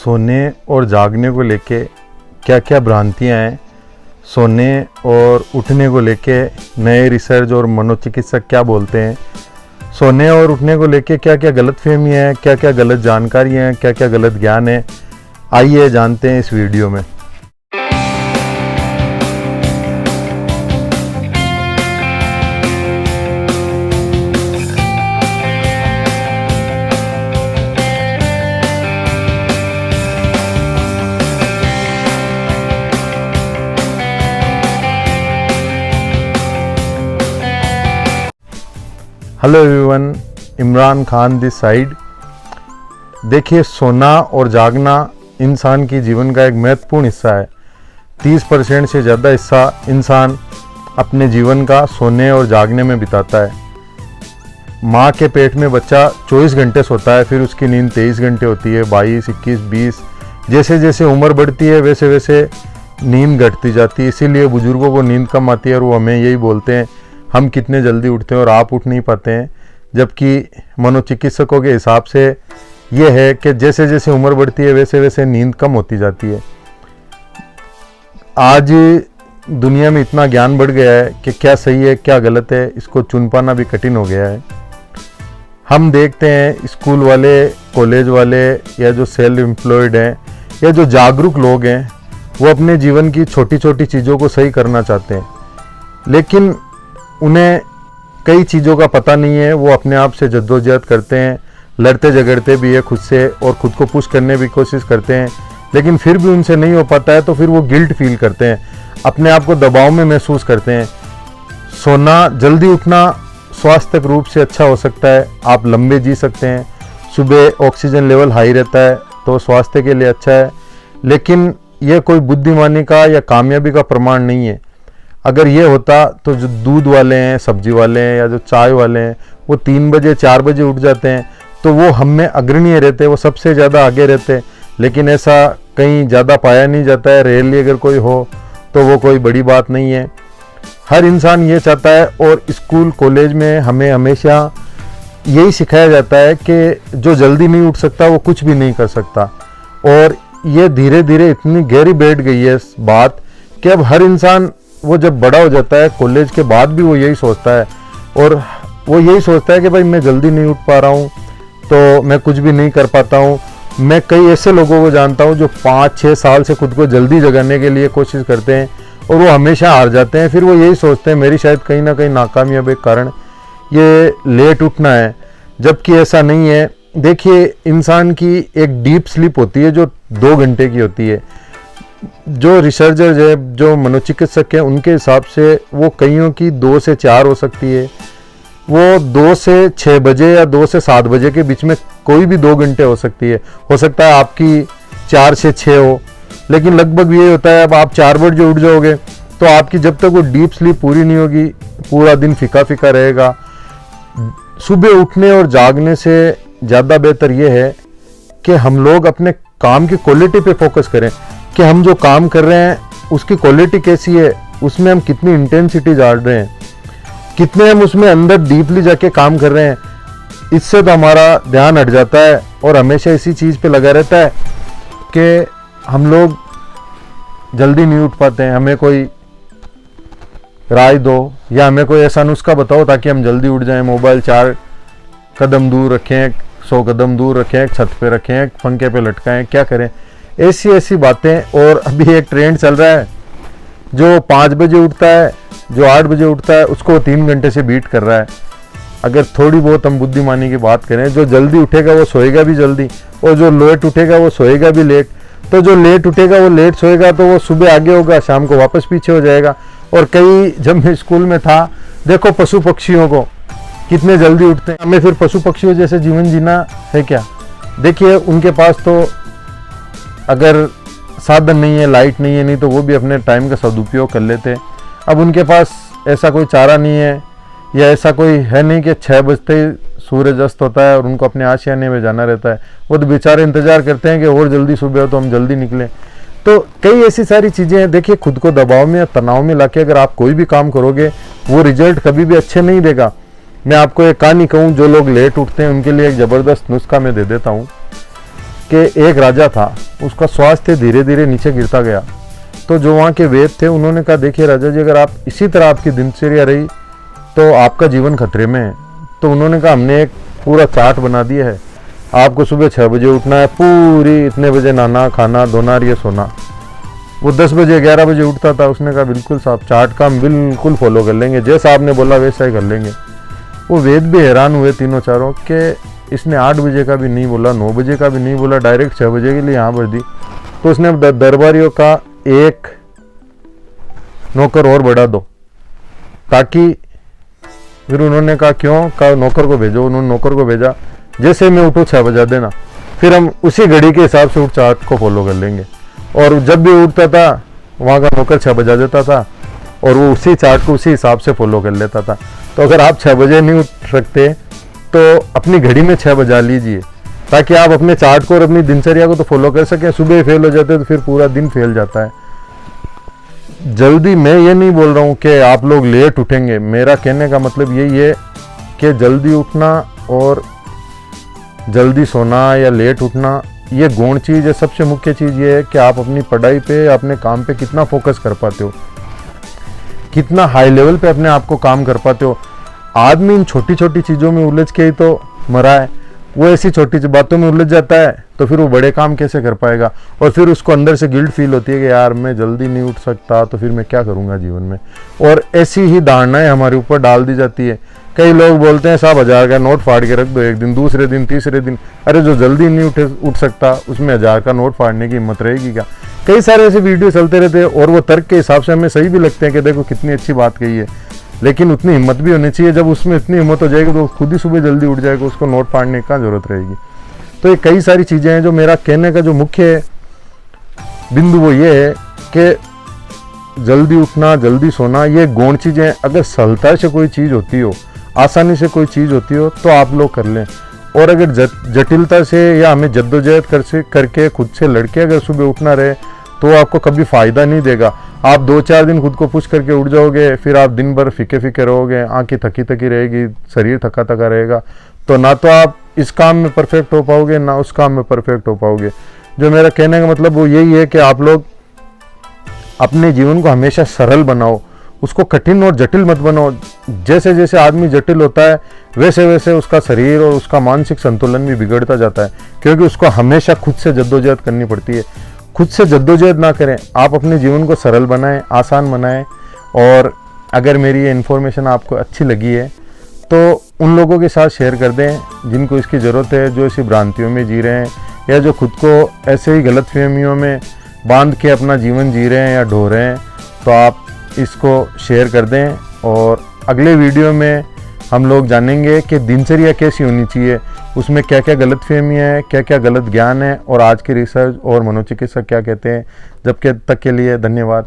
सोने और जागने को लेके क्या क्या भ्रांतियाँ हैं, सोने और उठने को लेके नए रिसर्च और मनोचिकित्सक क्या बोलते हैं, सोने और उठने को लेके क्या क्या गलतफहमियाँ हैं, क्या क्या गलत जानकारियाँ हैं, क्या क्या गलत ज्ञान है, आइए जानते हैं इस वीडियो में। Hello everyone, Imran Khan this side. देखिए, सोना और जागना इंसान की जीवन का एक महत्वपूर्ण हिस्सा है। 30% से ज़्यादा हिस्सा इंसान अपने जीवन का सोने और जागने में बिताता है। माँ के पेट में बच्चा 24 घंटे सोता है, फिर उसकी नींद 23 घंटे होती है, 22, 21, 20। जैसे जैसे उम्र बढ़ती है वैसे वैसे नींद घटती जाती है। इसीलिए बुज़ुर्गों को नींद कम आती है और वो हमें यही बोलते हैं हम कितने जल्दी उठते हैं और आप उठ नहीं पाते हैं। जबकि मनोचिकित्सकों के हिसाब से ये है कि जैसे जैसे उम्र बढ़ती है वैसे वैसे नींद कम होती जाती है। आज दुनिया में इतना ज्ञान बढ़ गया है कि क्या सही है क्या गलत है इसको चुन पाना भी कठिन हो गया है। हम देखते हैं स्कूल वाले, कॉलेज वाले या जो सेल्फ एम्प्लॉयड हैं या जो जागरूक लोग हैं वो अपने जीवन की छोटी छोटी चीज़ों को सही करना चाहते हैं, लेकिन उन्हें कई चीज़ों का पता नहीं है। वो अपने आप से जद्दोजहद करते हैं, लड़ते झगड़ते भी है खुद से और ख़ुद को पुश करने की कोशिश करते हैं, लेकिन फिर भी उनसे नहीं हो पाता है तो फिर वो गिल्ट फील करते हैं, अपने आप को दबाव में महसूस करते हैं। सोना, जल्दी उठना स्वास्थ्य रूप से अच्छा हो सकता है, आप लंबे जी सकते हैं। सुबह ऑक्सीजन लेवल हाई रहता है तो स्वास्थ्य के लिए अच्छा है, लेकिन यह कोई बुद्धिमानी का या कामयाबी का प्रमाण नहीं है। अगर ये होता तो जो दूध वाले हैं, सब्जी वाले हैं या जो चाय वाले हैं वो 3 बजे 4 बजे उठ जाते हैं तो वो हम में अग्रणीय रहते, वो सबसे ज़्यादा आगे रहते। लेकिन ऐसा कहीं ज़्यादा पाया नहीं जाता है। रेयरली अगर कोई हो तो वो कोई बड़ी बात नहीं है। हर इंसान ये चाहता है और स्कूल कॉलेज में हमें हमेशा यही सिखाया जाता है कि जो जल्दी नहीं उठ सकता वो कुछ भी नहीं कर सकता। और ये धीरे धीरे इतनी गहरी बैठ गई है इस बात कि अब हर इंसान वो जब बड़ा हो जाता है कॉलेज के बाद भी वो यही सोचता है और वो यही सोचता है कि भाई मैं जल्दी नहीं उठ पा रहा हूँ तो मैं कुछ भी नहीं कर पाता हूँ। मैं कई ऐसे लोगों को जानता हूँ जो 5-6 साल से खुद को जल्दी जगाने के लिए कोशिश करते हैं और वो हमेशा हार जाते हैं। फिर वो यही सोचते हैं मेरी शायद कहीं ना कहीं नाकामयाबी के कारण ये लेट उठना है, जबकि ऐसा नहीं है। देखिए, इंसान की एक डीप स्लीप होती है जो 2 घंटे की होती है। जो रिसर्चर है, जो मनोचिकित्सक हैं, उनके हिसाब से वो कईयों की 2 से 4 हो सकती है। वो 2 से 6 बजे या 2 से 7 बजे के बीच में कोई भी 2 घंटे हो सकती है। हो सकता है आपकी 4 से 6 हो, लेकिन लगभग ये होता है अब आप 4 बजे उठ जाओगे तो आपकी जब तक वो डीप स्लीप पूरी नहीं होगी पूरा दिन फीका फीका रहेगा। सुबह उठने और जागने से ज़्यादा बेहतर ये है कि हम लोग अपने काम की क्वालिटी पे फोकस करें कि हम जो काम कर रहे हैं उसकी क्वालिटी कैसी है, उसमें हम कितनी इंटेंसिटी डाल रहे हैं, कितने हम उसमें अंदर डीपली जाके काम कर रहे हैं। इससे तो हमारा ध्यान हट जाता है और हमेशा इसी चीज़ पे लगा रहता है कि हम लोग जल्दी नहीं उठ पाते हैं। हमें कोई राय दो या हमें कोई ऐसा नुस्खा बताओ ताकि हम जल्दी उठ जाएं। मोबाइल 4 कदम दूर रखें, 100 कदम दूर रखें, छत पे रखें, पंखे पे लटकाएं, क्या करें, ऐसी ऐसी बातें। और अभी एक ट्रेंड चल रहा है, जो 5 बजे उठता है, जो 8 बजे उठता है, उसको 3 घंटे से बीट कर रहा है। अगर थोड़ी बहुत हम बुद्धिमानी की बात करें, जो जल्दी उठेगा वो सोएगा भी जल्दी और जो लेट उठेगा वो सोएगा भी लेट। तो जो लेट उठेगा वो लेट सोएगा तो वो सुबह आगे होगा, शाम को वापस पीछे हो जाएगा। और कई, जब मैं स्कूल में था, देखो पशु पक्षियों को कितने जल्दी उठते हैं। हमें फिर पशु पक्षियों जैसे जीवन जीना है क्या? देखिए, उनके पास तो अगर साधन नहीं है, लाइट नहीं है, नहीं तो वो भी अपने टाइम का सदुपयोग कर लेते हैं। अब उनके पास ऐसा कोई चारा नहीं है या ऐसा कोई है नहीं कि 6 बजते ही सूरज अस्त होता है और उनको अपने आशियाने में जाना रहता है। वो तो बेचारे इंतजार करते हैं कि और जल्दी सुबह हो तो हम जल्दी निकलें। तो कई ऐसी सारी चीज़ें हैं। देखिए, खुद को दबाव में या तनाव में लाके अगर आप कोई भी काम करोगे वो रिजल्ट कभी भी अच्छे नहीं देगा। मैं आपको एक कहानी कहूँ, जो लोग लेट उठते हैं उनके लिए एक ज़बरदस्त नुस्खा मैं दे देता हूँ। कि एक राजा था, उसका स्वास्थ्य धीरे धीरे नीचे गिरता गया। तो जो वहाँ के वेद थे उन्होंने कहा, देखिए राजा जी, अगर आप इसी तरह आपकी दिनचर्या रही तो आपका जीवन खतरे में है। तो उन्होंने कहा, हमने एक पूरा चार्ट बना दिया है, आपको सुबह 6 बजे उठना है, पूरी इतने बजे नहाना खाना धोना और ये सोना। वो 10 बजे 11 बजे उठता था। उसने कहा, बिल्कुल साहब, चार्ट का हम बिल्कुल फॉलो कर लेंगे, जैसा आपने बोला वैसा ही कर लेंगे। वो वेद भी हैरान हुए तीनों चारों कि इसने 8 बजे का भी नहीं बोला, 9 बजे का भी नहीं बोला, डायरेक्ट 6 बजे के लिए यहाँ भर दी। तो उसने दरबारियों का एक नौकर और बढ़ा दो, ताकि फिर उन्होंने कहा, क्यों? कहा नौकर को भेजो। उन्होंने नौकर को भेजा, जैसे मैं उठूँ 6 बजा देना, फिर हम उसी घड़ी के हिसाब से उठ चार्ट को फॉलो कर लेंगे। और जब भी उठता था वहाँ का नौकर 6 बजा देता था और वो उसी चार्ट को उसी हिसाब से फॉलो कर लेता था। तो अगर आप 6 बजे नहीं उठ सकते तो अपनी घड़ी में 6 बजा लीजिए, ताकि आप अपने चार्ट को और अपनी दिनचर्या को तो फॉलो कर सकें। सुबह फेल हो जाते तो फिर पूरा दिन फेल जाता है। जल्दी, मैं ये नहीं बोल रहा हूँ कि आप लोग लेट उठेंगे, मेरा कहने का मतलब यही है कि जल्दी उठना और जल्दी सोना या लेट उठना ये गौण चीज़ है। सबसे मुख्य चीज़ ये है कि आप अपनी पढ़ाई पे, अपने काम पे कितना फोकस कर पाते हो, कितना हाई लेवल पे अपने आप को काम कर पाते हो। आदमी इन छोटी छोटी चीज़ों में उलझ के ही तो मरा है। वो ऐसी छोटी बातों में उलझ जाता है तो फिर वो बड़े काम कैसे कर पाएगा। और फिर उसको अंदर से गिल्ट फील होती है कि यार मैं जल्दी नहीं उठ सकता तो फिर मैं क्या करूँगा जीवन में। और ऐसी ही धारणाएं हमारे ऊपर डाल दी जाती है। कई लोग बोलते हैं, साहब 1000 का नोट फाड़ के रख दो, एक दिन, दूसरे दिन, तीसरे दिन। अरे जो जल्दी नहीं उठ सकता उसमें 1000 का नोट फाड़ने की हिम्मत रहेगी क्या? कई सारे ऐसे वीडियो चलते रहते हैं और वो तर्क के हिसाब से हमें सही भी लगते हैं कि देखो कितनी अच्छी बात कही है, लेकिन उतनी हिम्मत भी होनी चाहिए। जब उसमें इतनी हिम्मत हो जाएगी तो खुद ही सुबह जल्दी उठ जाएगा, उसको नोट फाड़ने की क्या जरूरत रहेगी। तो ये कई सारी चीज़ें हैं। जो मेरा कहने का जो मुख्य बिंदु वो ये है कि जल्दी उठना, जल्दी सोना, ये गौण चीज़ें। अगर सरलता से कोई चीज़ होती हो, आसानी से कोई चीज़ होती हो तो आप लोग कर लें। और अगर जटिलता से या हमें जद्दोजहद करके खुद से लड़के अगर सुबह उठना रहे तो आपको कभी फ़ायदा नहीं देगा। आप 2-4 दिन खुद को पुश करके उठ जाओगे, फिर आप दिन भर फीके फीके रहोगे, आँखें थकी थकी रहेगी, शरीर थका थका रहेगा। तो ना तो आप इस काम में परफेक्ट हो पाओगे, ना उस काम में परफेक्ट हो पाओगे। जो मेरा कहने का मतलब वो यही है कि आप लोग अपने जीवन को हमेशा सरल बनाओ, उसको कठिन और जटिल मत बनाओ। जैसे जैसे आदमी जटिल होता है वैसे वैसे उसका शरीर और उसका मानसिक संतुलन भी बिगड़ता जाता है, क्योंकि उसको हमेशा खुद से जद्दोजहद करनी पड़ती है। खुद से जद्दोजहद ना करें, आप अपने जीवन को सरल बनाएं, आसान बनाएं। और अगर मेरी ये इन्फॉर्मेशन आपको अच्छी लगी है तो उन लोगों के साथ शेयर कर दें जिनको इसकी ज़रूरत है, जो इसी भ्रांतियों में जी रहे हैं या जो खुद को ऐसे ही गलतफहमियों में बांध के अपना जीवन जी रहे हैं या ढो रहे हैं। तो आप इसको शेयर कर दें। और अगले वीडियो में हम लोग जानेंगे कि दिनचर्या कैसी होनी चाहिए, उसमें क्या क्या गलतफहमियाँ हैं, क्या क्या गलत ज्ञान है और आज की रिसर्च और मनोचिकित्सक क्या कहते हैं। जब तक के लिए धन्यवाद।